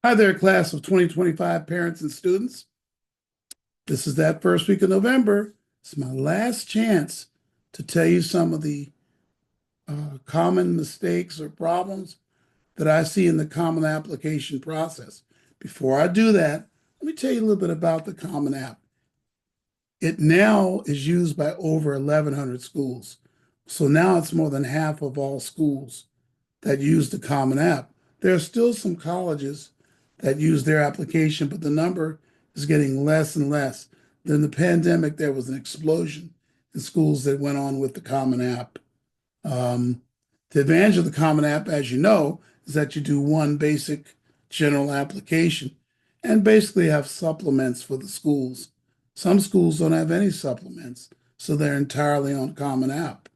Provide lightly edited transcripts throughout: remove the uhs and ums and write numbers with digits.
Hi there, class of 2025 parents and students. This is that first week of November. It's my last chance to tell you some of the common mistakes or problems that I see in the Common Application process. Before I do that, let me tell you a little bit about the Common App. It now is used by over 1,100 schools. So now it's more than half of all schools that use the Common App. There are still some colleges that use their application, but the number is getting less and less. During the pandemic, there was an explosion in schools that went on with the Common App. The advantage of the Common App, as you know, is that you do one basic general application and basically have supplements for the schools. Some schools don't have any supplements, so they're entirely on Common App.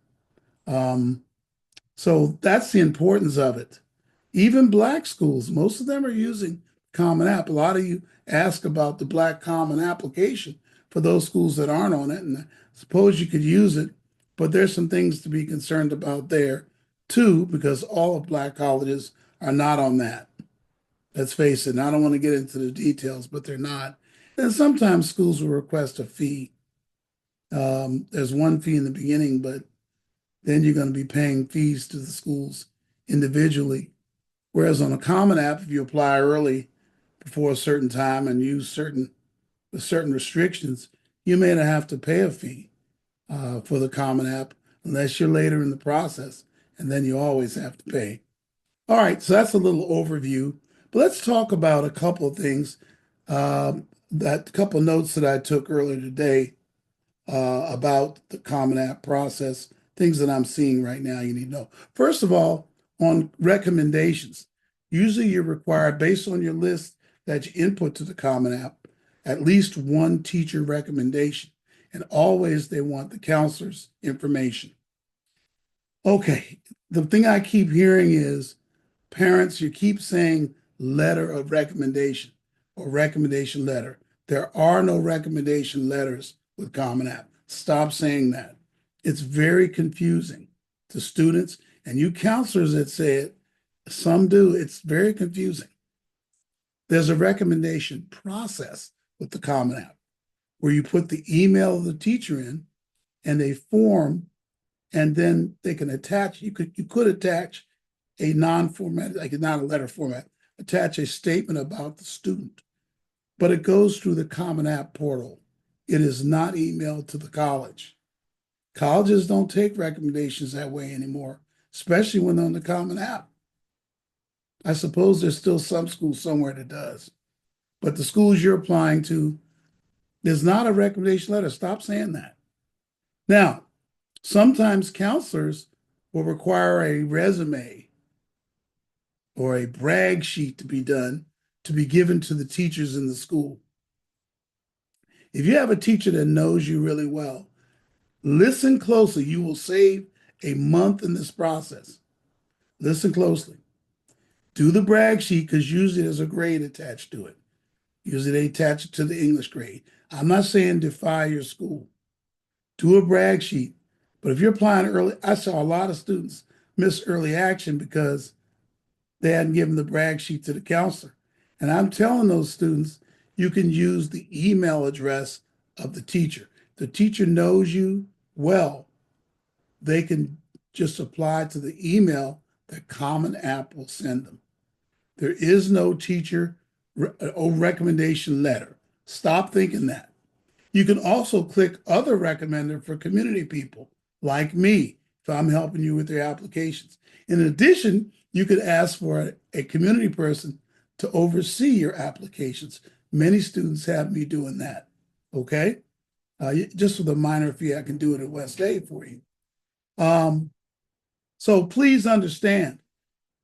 So that's the importance of it. Even Black schools, most of them are using Common App. A lot of you ask about the Black Common application for those schools that aren't on it, and I suppose you could use it, but there's some things to be concerned about there too, because all of Black colleges are not on that. Let's face it, and I don't want to get into the details, but they're not. And sometimes schools will request a fee. There's one fee in the beginning, but then you're going to be paying fees to the schools individually. Whereas on a Common App, if you apply early before a certain time and use certain restrictions, you may not have to pay a fee for the Common App unless you're later in the process, and then you always have to pay. All right, so that's a little overview, but let's talk about a couple of things, that couple of notes that I took earlier today about the Common App process, things that I'm seeing right now you need to know. First of all, on recommendations, usually you're required, based on your list that you input to the Common App, at least one teacher recommendation. And always they want the counselor's information. Okay, the thing I keep hearing is parents, you keep saying letter of recommendation or recommendation letter. There are no recommendation letters with Common App. Stop saying that. It's very confusing to students and you counselors that say it. Some do. It's very confusing. There's a recommendation process with the Common App where you put the email of the teacher in and a form, and then they can attach, you could attach a non-format, like not a letter format, attach a statement about the student, but it goes through the Common App portal. It is not emailed to the college. Colleges don't take recommendations that way anymore, especially when they're on the Common App. I suppose there's still some schools somewhere that does, but the schools you're applying to, there's not a recommendation letter. Stop saying that. Now, sometimes counselors will require a resume or a brag sheet to be done to be given to the teachers in the school. If you have a teacher that knows you really well, listen closely. You will save a month in this process. Listen closely. Do the brag sheet because usually there's a grade attached to it. Usually they attach it to the English grade. I'm not saying defy your school. Do a brag sheet. But if you're applying early, I saw a lot of students miss early action because they hadn't given the brag sheet to the counselor. And I'm telling those students, you can use the email address of the teacher. The teacher knows you well. They can just apply to the email that Common App will send them. There is no teacher recommendation letter. Stop thinking that. You can also click other recommender for community people like me if I'm helping you with your applications. In addition, you could ask for a community person to oversee your applications. Many students have me doing that. Okay? Just with a minor fee, I can do it at West A for you. So please understand,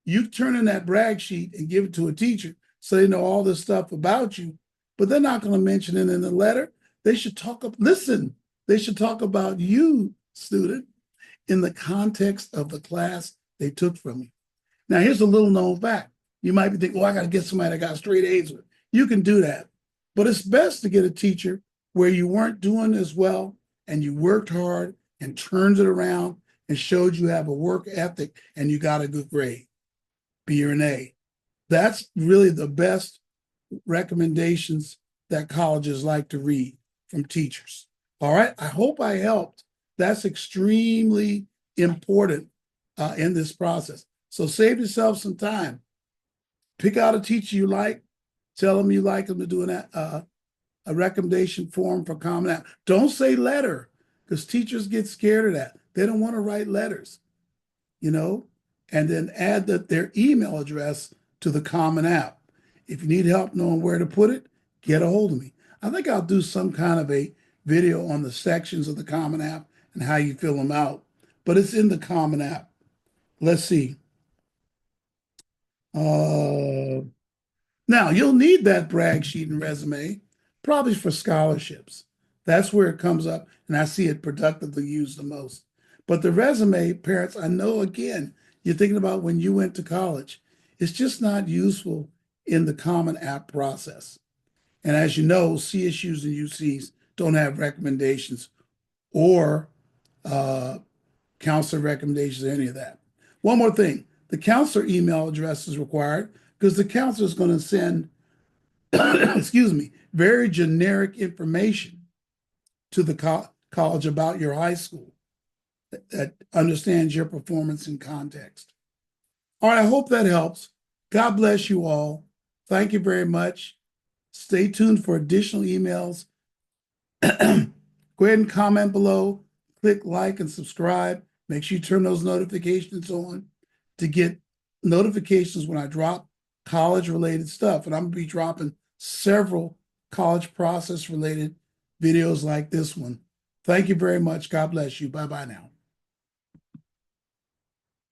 you turn in that brag sheet and give it to a teacher so they know all this stuff about you, but they're not going to mention it in the letter. They should they should talk about you, student, in the context of the class they took from you. Now, here's a little known fact. You might be thinking, well, I got to get somebody that got straight A's with. You can do that, but it's best to get a teacher where you weren't doing as well and you worked hard and turned it around and showed you have a work ethic and you got a good grade, B or an A. That's really the best recommendations that colleges like to read from teachers. All right. I hope I helped. That's extremely important in this process. So save yourself some time. Pick out a teacher you like. Tell them you like them to do a recommendation form for Common App. Don't say letter, because teachers get scared of that. They don't want to write letters, you know, and then add their email address to the Common App. If you need help knowing where to put it, get a hold of me. I think I'll do some kind of a video on the sections of the Common App and how you fill them out, but it's in the Common App. Let's see. Now, you'll need that brag sheet and resume, probably for scholarships. That's where it comes up, and I see it productively used the most. But the resume, parents, I know, again, you're thinking about when you went to college. It's just not useful in the Common App process. And as you know, CSUs and UCs don't have recommendations or counselor recommendations or any of that. One more thing, the counselor email address is required because the counselor is going to send, excuse me, very generic information to the college about your high school that understands your performance in context. All right, I hope that helps. God bless you all. Thank you very much. Stay tuned for additional emails. Go ahead and comment below. Click like and subscribe. Make sure you turn those notifications on to get notifications when I drop college-related stuff. And I'm going to be dropping several college process-related videos like this one. Thank you very much. God bless you. Bye-bye now.